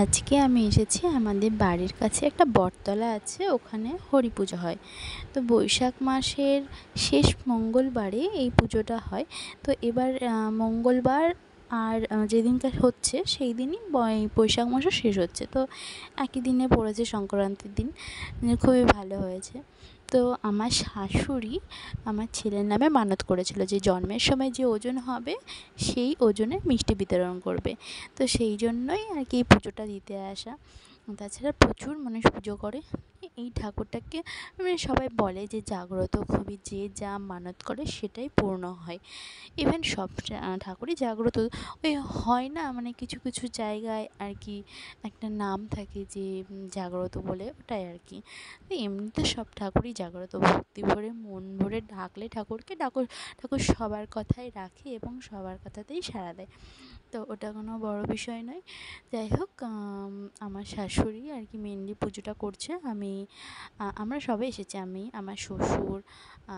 আজকে আমি এসেছি আমাদের বাড়ির কাছে একটা বটতলা আছে, ওখানে হরি পুজো হয়। তো বৈশাখ মাসের শেষ মঙ্গলবারে এই পুজোটা হয়। তো এবার মঙ্গলবার আর যেদিনকার হচ্ছে সেই দিনই বৈশাখ মাসও শেষ হচ্ছে। তো একই দিনে পড়েছে সংক্রান্তির দিন, খুবই ভালো হয়েছে। তো আমার শাশুড়ি আমার ছেলের নামে মানত করেছিল যে জন্মের সময় যে ওজন হবে সেই ওজনে মিষ্টি বিতরণ করবে। তো সেই জন্যই আর কি এই পুজোটা দিতে আসা। তাছাড়া প্রচুর মানুষ পুজো করে এই ঠাকুরটাকে। মানে সবাই বলে যে জাগ্রত, খুবই যে যা মানত করে সেটাই পূর্ণ হয়। ইভেন সব ঠাকুরই জাগ্রত ওই হয় না, মানে কিছু কিছু জায়গায় আর কি একটা নাম থাকে যে জাগ্রত বলে, ওটাই আর কি। এমনিতে সব ঠাকুরই জাগ্রত, ভক্তি ভরে মন ভরে ডাকলে ঠাকুরকে ঠাকুর সবার কথাই রাখে এবং সবার কথাতেই সাড়া দেয়। তো ওটা কোনো বড় বিষয় নয়। যাই হোক, আমার শাশুড়ি আর কি মেনলি পুজোটা করছে। আমরা সবাই এসেছি, আমি, আমার শ্বশুর,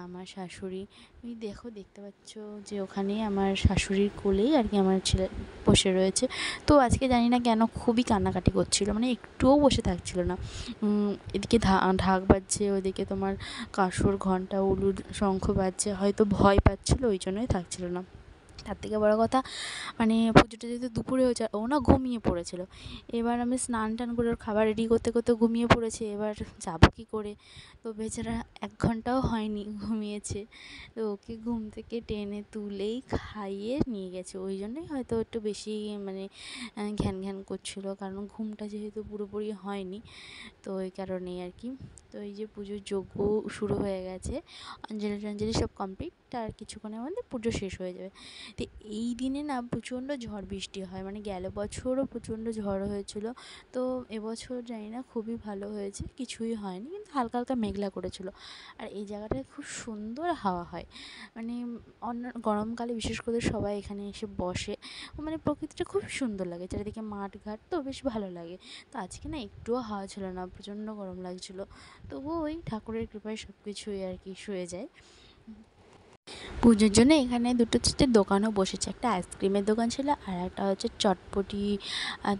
আমার শাশুড়ি। তুমি দেখতে পাচ্ছ যে ওখানে আমার শাশুড়ির কোলেই আর কি আমার ছেলে বসে রয়েছে। তো আজকে জানি না কেন খুবই কান্নাকাটি করছিল, মানে একটুও বসে থাকছিল না। এদিকে ঢাক বাজছে, ওদিকে তোমার কাঁসর ঘণ্টা উলুর শঙ্খ বাজছে, হয়তো ভয় পাচ্ছিল, ওই জন্যই থাকছিল না। তার থেকে বড় কথা, মানে পুজোটা যেহেতু দুপুরে হয়েছে, ও না ঘুমিয়ে পড়েছিল। এবার আমি স্নান টান করে ওর খাবার রেডি করতে করতে ঘুমিয়ে পড়েছে। এবার যাবো কী করে? তো বেচারা 1 ঘন্টাও হয়নি ঘুমিয়েছে। তো ওকে ঘুম থেকে টেনে তুলেই খাইয়ে নিয়ে গেছে। ওই জন্যই হয়তো একটু বেশি মানে ঘ্যান ঘ্যান করছিলো, কারণ ঘুমটা যেহেতু পুরোপুরি হয়নি। তো ওই কারণেই আর কি। তো এই যে পুজোর যজ্ঞ শুরু হয়ে গেছে, অঞ্জলি টঞ্জলি সব কমপ্লিট, আর কিছুক্ষণের মধ্যে পুজো শেষ হয়ে যাবে। তো এই দিনে না প্রচণ্ড ঝড় বৃষ্টি হয়, মানে গেল বছরও প্রচণ্ড ঝড় হয়েছিল। তো এবছর জানি না খুবই ভালো হয়েছে, কিছুই হয়নি, কিন্তু হালকা হালকা মেঘলা করেছিল। আর এই জায়গাটায় খুব সুন্দর হাওয়া হয়, মানে অন্য গরমকালে বিশেষ করে সবাই এখানে এসে বসে, মানে প্রকৃতিটা খুব সুন্দর লাগে, চারিদিকে মাঠ ঘাট, তো বেশ ভালো লাগে। তো আজকে না একটুও হাওয়া ছিল না, প্রচণ্ড গরম লাগছিলো। তবুও ওই ঠাকুরের কৃপায় সব কিছুই আর কি সয়ে যায়। পুজোর জন্য এখানে 2-3টে দোকানও বসেছে। একটা আইসক্রিমের দোকান ছিল, আর একটা হচ্ছে চটপটি,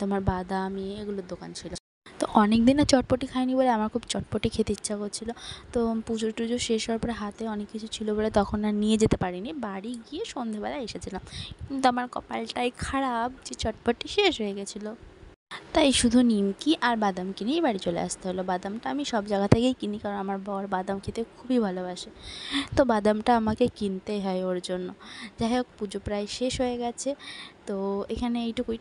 তোমার বাদামি, এগুলোর দোকান ছিল। তো অনেক দিন না চটপটি খাইনি বলে আমার খুব চটপটি খেতে ইচ্ছা করছিল। তো পুজো টুজো শেষ হওয়ার পরে হাতে অনেক কিছু ছিল বলে তখন আর নিয়ে যেতে পারিনি, বাড়ি গিয়ে সন্ধেবেলায় এসেছিলাম। কিন্তু আমার কপালটাই খারাপ যে চটপটি শেষ হয়ে গেছিলো। তাই শুধু নিমকি আর বাদাম কিনেই বাড়ি চলে আসতে হলো। বাদামটা আমি সব জায়গা থেকেই কিনি, কারণ আমার বর বাদাম খেতে খুবই ভালোবাসে। তো বাদামটা আমাকে কিনতেই হয় ওর জন্য। যাই হোক, পুজো প্রায় শেষ হয়ে গেছে। তো এখানে এইটুকুই।